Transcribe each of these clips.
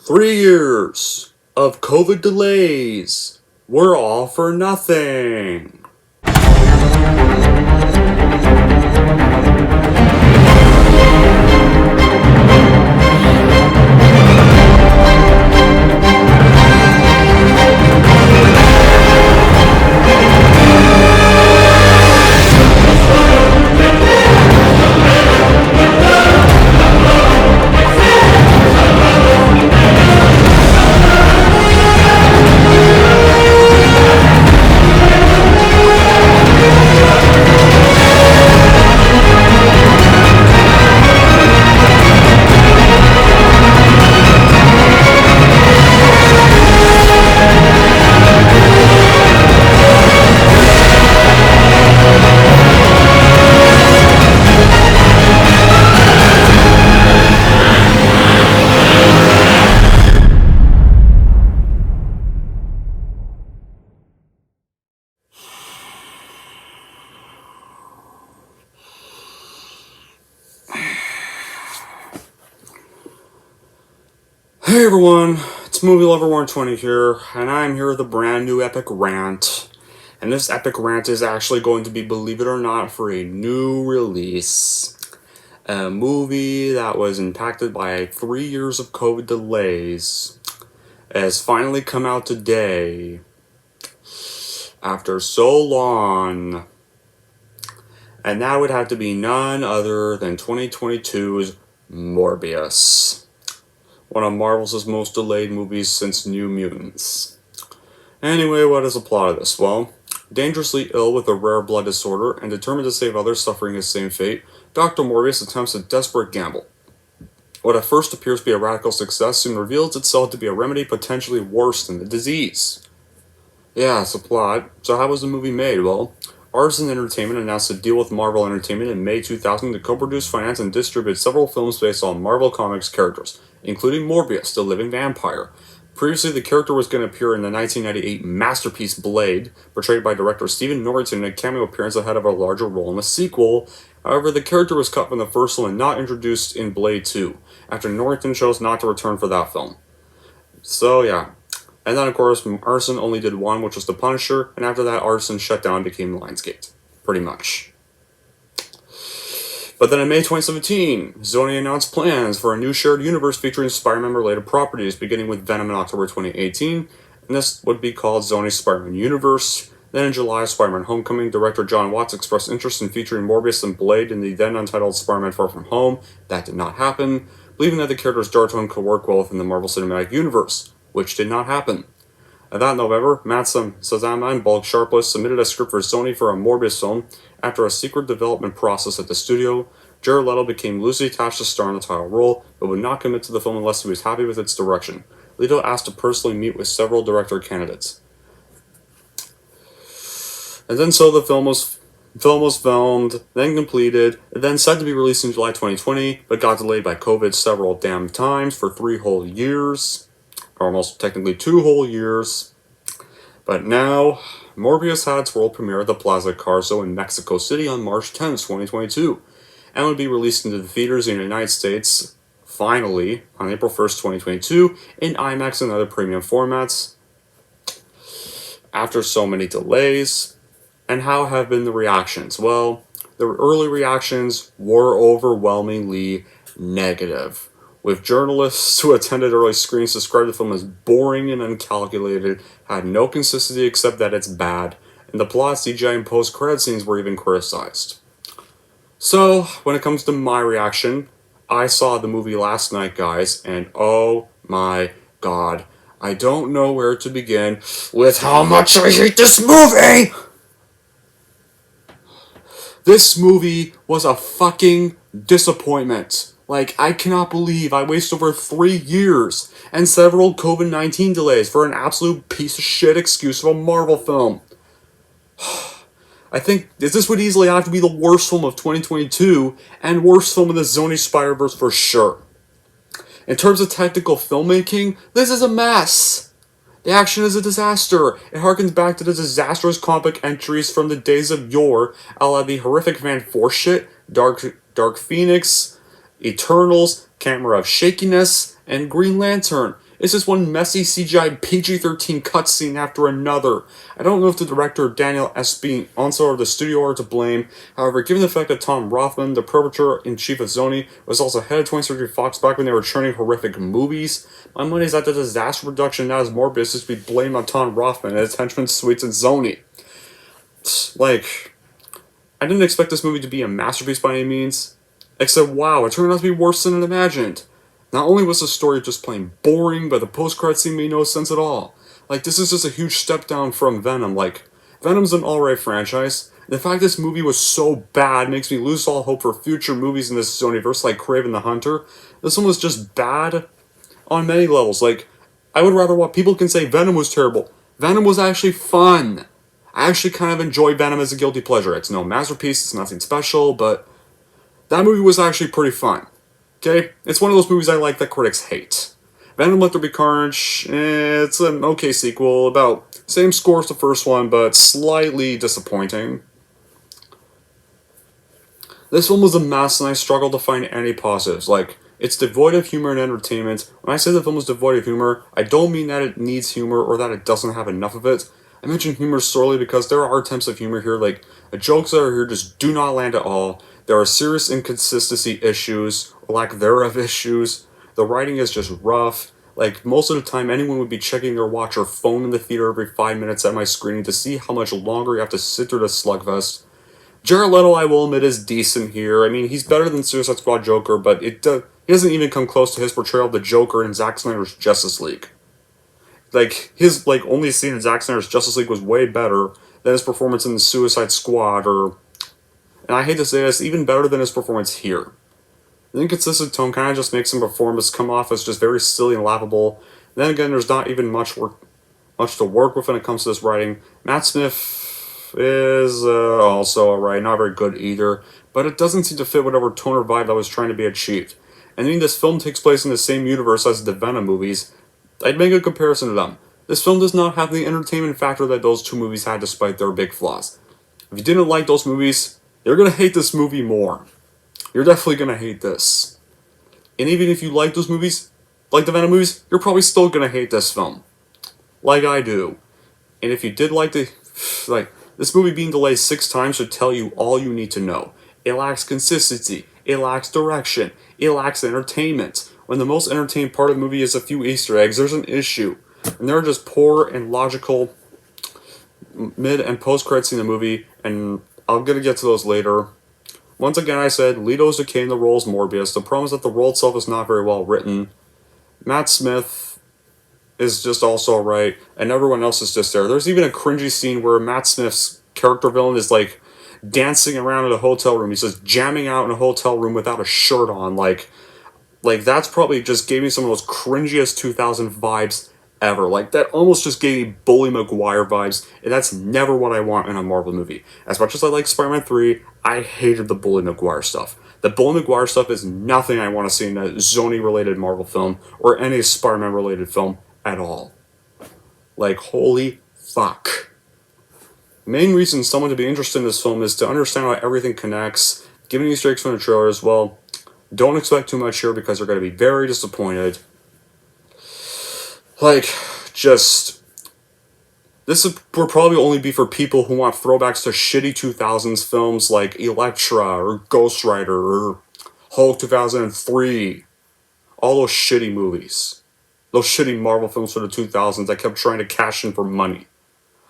3 years of COVID delays were all for nothing. Hey everyone, it's Movie Lover 120 here, and I'm here with a brand new epic rant. And this epic rant is actually going to be, believe it or not, for a new release. A movie that was impacted by 3 years of COVID delays has finally come out today after so long. And that would have to be none other than 2022's Morbius. One of Marvel's most delayed movies since New Mutants. Anyway, what is the plot of this? Well, dangerously ill with a rare blood disorder and determined to save others suffering his same fate, Dr. Morbius attempts a desperate gamble. What at first appears to be a radical success soon reveals itself to be a remedy potentially worse than the disease. Yeah, it's a plot. So how was the movie made? Well, Artisan Entertainment announced a deal with Marvel Entertainment in May 2000 to co-produce, finance, and distribute several films based on Marvel Comics characters, including Morbius, the living vampire. Previously, the character was going to appear in the 1998 masterpiece Blade, portrayed by director Stephen Norrington in a cameo appearance ahead of a larger role in the sequel. However, the character was cut from the first one and not introduced in Blade 2, after Norrington chose not to return for that film. So, yeah. And then, of course, Artisan only did one, which was The Punisher, and after that, Artisan shut down and became Lionsgate. Pretty much. But then in May 2017, Sony announced plans for a new shared universe featuring Spider-Man-related properties, beginning with Venom in October 2018, and this would be called Sony's Spider-Man Universe. Then in July, Spider-Man Homecoming, director John Watts expressed interest in featuring Morbius and Blade in the then-untitled Spider-Man Far From Home. That did not happen, believing that the character's dark tone could work well within the Marvel Cinematic Universe, which did not happen. At that November, Matt Sazama and Bulk Sharpless submitted a script for Sony for a Morbius film. After a secret development process at the studio, Jared Leto became loosely attached to star in the title role, but would not commit to the film unless he was happy with its direction. Leto asked to personally meet with several director candidates. And then so the film was filmed, then completed, and then set to be released in July 2020, but got delayed by COVID several damn times for 3 whole years. Or almost technically 2 whole years. But now, Morbius had its world premiere at the Plaza Carso in Mexico City on March 10th, 2022, and would be released into the theaters in the United States, finally, on April 1st, 2022, in IMAX and other premium formats. After so many delays. And how have been the reactions? Well, the early reactions were overwhelmingly negative, with journalists who attended early screenings described the film as boring and uncalculated, had no consistency except that it's bad, and the plot, CGI, and post-credit scenes were even criticized. So, when it comes to my reaction, I saw the movie last night, guys, and oh my god, I don't know where to begin with how much I hate this movie! This movie was a fucking disappointment. Like, I cannot believe I wasted over 3 years and several COVID-19 delays for an absolute piece of shit excuse of a Marvel film. I think this would easily have to be the worst film of 2022 and worst film in the Sony Spider-Verse for sure. In terms of technical filmmaking, this is a mess. The action is a disaster. It harkens back to the disastrous comic entries from the days of yore, a la the horrific Van Force shit, Dark Phoenix, Eternals, Camera of Shakiness, and Green Lantern. It's just one messy CGI PG-13 cutscene after another. I don't know if the director Daniel S.B. Onso or the studio are to blame. However, given the fact that Tom Rothman, the publisher-in-chief of Sony, was also head of 20th Century Fox back when they were churning horrific movies, my money is that the disaster production now as Morbius is to be blamed on Tom Rothman and his henchmen suites at Sony. Like, I didn't expect this movie to be a masterpiece by any means, except wow, it turned out to be worse than I imagined. Not only was the story just plain boring, but the post-credit scene made no sense at all. Like, this is just a huge step down from Venom. Like, Venom's an alright franchise. The fact this movie was so bad makes me lose all hope for future movies in this Sonyverse like Kraven the Hunter. This one was just bad on many levels. Like, I would rather what people can say Venom was terrible. Venom was actually fun. I actually kind of enjoy Venom as a guilty pleasure. It's no masterpiece, it's nothing special, but that movie was actually pretty fun. Okay? It's one of those movies I like that critics hate. Venom Let There Be Carnage, it's an okay sequel, about same score as the first one, but slightly disappointing. This film was a mess, and I struggled to find any positives. Like, it's devoid of humor and entertainment. When I say the film is devoid of humor, I don't mean that it needs humor or that it doesn't have enough of it. I mention humor solely because there are attempts of humor here, like, the jokes that are here just do not land at all. There are serious inconsistency issues, or lack thereof issues. The writing is just rough. Like, most of the time, anyone would be checking their watch or phone in the theater every 5 minutes at my screening to see how much longer you have to sit through the slugfest. Jared Leto, I will admit, is decent here. I mean, he's better than Suicide Squad Joker, but he doesn't even come close to his portrayal of the Joker in Zack Snyder's Justice League. Like, his, only scene in Zack Snyder's Justice League was way better than his performance in the Suicide Squad, and I hate to say this, even better than his performance here. The inconsistent tone kind of just makes his performance come off as just very silly and laughable. Then again, there's not even much to work with when it comes to this writing. Matt Smith is also alright, not very good either, but it doesn't seem to fit whatever tone or vibe that was trying to be achieved. And I mean, this film takes place in the same universe as the Venom movies. I'd make a comparison to them. This film does not have the entertainment factor that those two movies had despite their big flaws. If you didn't like those movies, you're going to hate this movie more. You're definitely going to hate this. And even if you like those movies, like the Venom movies, you're probably still going to hate this film. Like I do. And if you did like this movie being delayed 6 times should tell you all you need to know. It lacks consistency. It lacks direction. It lacks entertainment. When the most entertaining part of the movie is a few Easter eggs, there's an issue. And they're just poor and logical mid and post-credit scene in the movie, and I'm going to get to those later. Once again, I said, Leto's okay in the role as Morbius. The problem is that the role itself is not very well written. Matt Smith is just also alright, and everyone else is just there. There's even a cringy scene where Matt Smith's character villain is, dancing around in a hotel room. He's just jamming out in a hotel room without a shirt on. Like that's probably just gave me some of those cringiest 2000 vibes ever. That almost just gave me Bully Maguire vibes, and that's never what I want in a Marvel movie. As much as I like Spider-Man 3, I hated the Bully Maguire stuff. The Bully Maguire stuff is nothing I want to see in a Sony-related Marvel film, or any Spider-Man-related film at all. Holy fuck. The main reason someone to be interested in this film is to understand how everything connects. Given Easter eggs from the trailers, well, don't expect too much here because they're going to be very disappointed. This will probably only be for people who want throwbacks to shitty 2000s films like Elektra or Ghost Rider or Hulk 2003. All those shitty movies. Those shitty Marvel films for the 2000s that kept trying to cash in for money.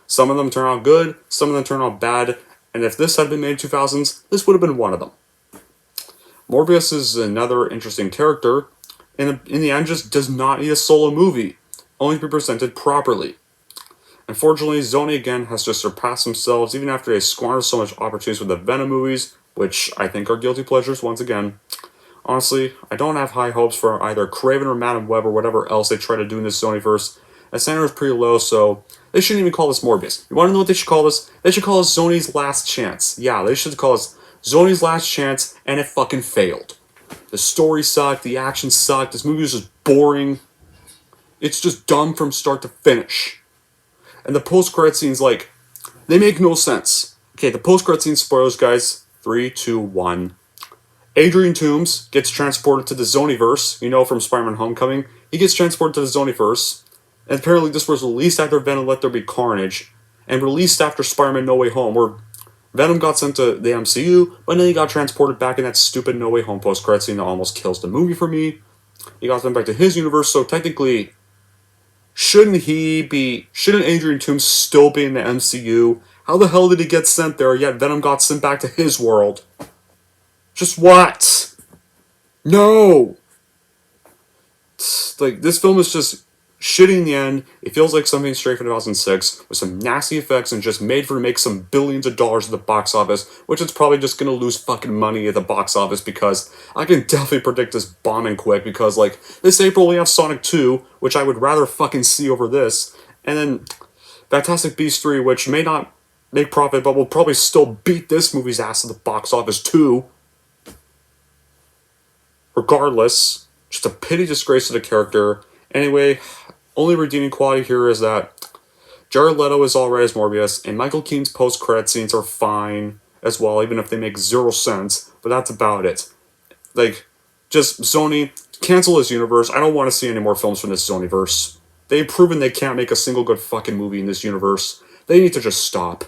Some of them turn out good, some of them turn out bad, and if this had been made in 2000s, this would have been one of them. Morbius is another interesting character, and in the end just does not need a solo movie, only to be presented properly. Unfortunately, Sony again has just surpassed themselves even after they squandered so much opportunities with the Venom movies, which I think are guilty pleasures once again. Honestly, I don't have high hopes for either Kraven or Madam Web or whatever else they try to do in this Sonyverse. The standard is pretty low, so they shouldn't even call this Morbius. You want to know what they should call this? They should call this Sony's Last Chance. Yeah, they should call this Sony's Last Chance, and it fucking failed. The story sucked, the action sucked, this movie was just boring. It's just dumb from start to finish. And the post-credit scenes, they make no sense. Okay, the post-credit scene spoilers, guys. 3, 2, 1. Adrian Toomes gets transported to the Sonyverse, from Spider-Man Homecoming. he gets transported to the Zoniverse, and apparently this was released after Venom Let There Be Carnage, and released after Spider-Man No Way Home, where Venom got sent to the MCU, but then he got transported back in that stupid No Way Home post-credit scene that almost kills the movie for me. He got sent back to his universe, so technically, shouldn't Adrian Toomes still be in the MCU? How the hell did he get sent there, yet Venom got sent back to his world? Just what? No! Like, this film is just shitty in the end. It feels like something straight from 2006, with some nasty effects and just made for to make some billions of dollars at the box office, which it's probably just gonna lose fucking money at the box office, because I can definitely predict this bombing quick, because, like, this April we have Sonic 2, which I would rather fucking see over this, and then Fantastic Beasts 3, which may not make profit, but will probably still beat this movie's ass at the box office too. Regardless, just a pity disgrace to the character. Anyway, only redeeming quality here is that Jared Leto is alright as Morbius, and Michael Keaton's post-credit scenes are fine as well, even if they make 0 sense, but that's about it. Like, just Sony, cancel this universe. I don't want to see any more films from this Sonyverse. They've proven they can't make a single good fucking movie in this universe. They need to just stop.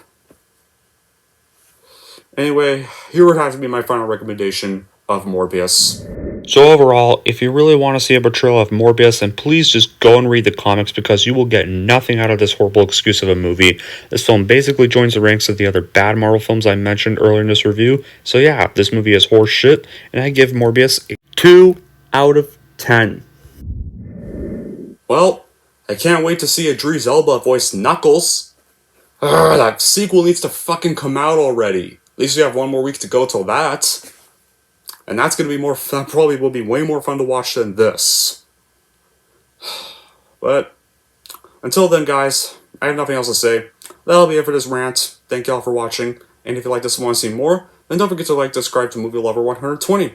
Anyway, here would have to be my final recommendation of Morbius. So overall, if you really want to see a portrayal of Morbius, then please just go and read the comics, because you will get nothing out of this horrible excuse of a movie. This film basically joins the ranks of the other bad Marvel films I mentioned earlier in this review. So yeah, this movie is horse shit, and I give Morbius a 2 out of 10. Well, I can't wait to see Idris Elba voice Knuckles. That sequel needs to fucking come out already. At least we have 1 more week to go till that. And that's going to be that probably will be way more fun to watch than this. But until then, guys, I have nothing else to say. That'll be it for this rant. Thank y'all for watching. And if you like this and want to see more, then don't forget to like, subscribe to Movie Lover 120.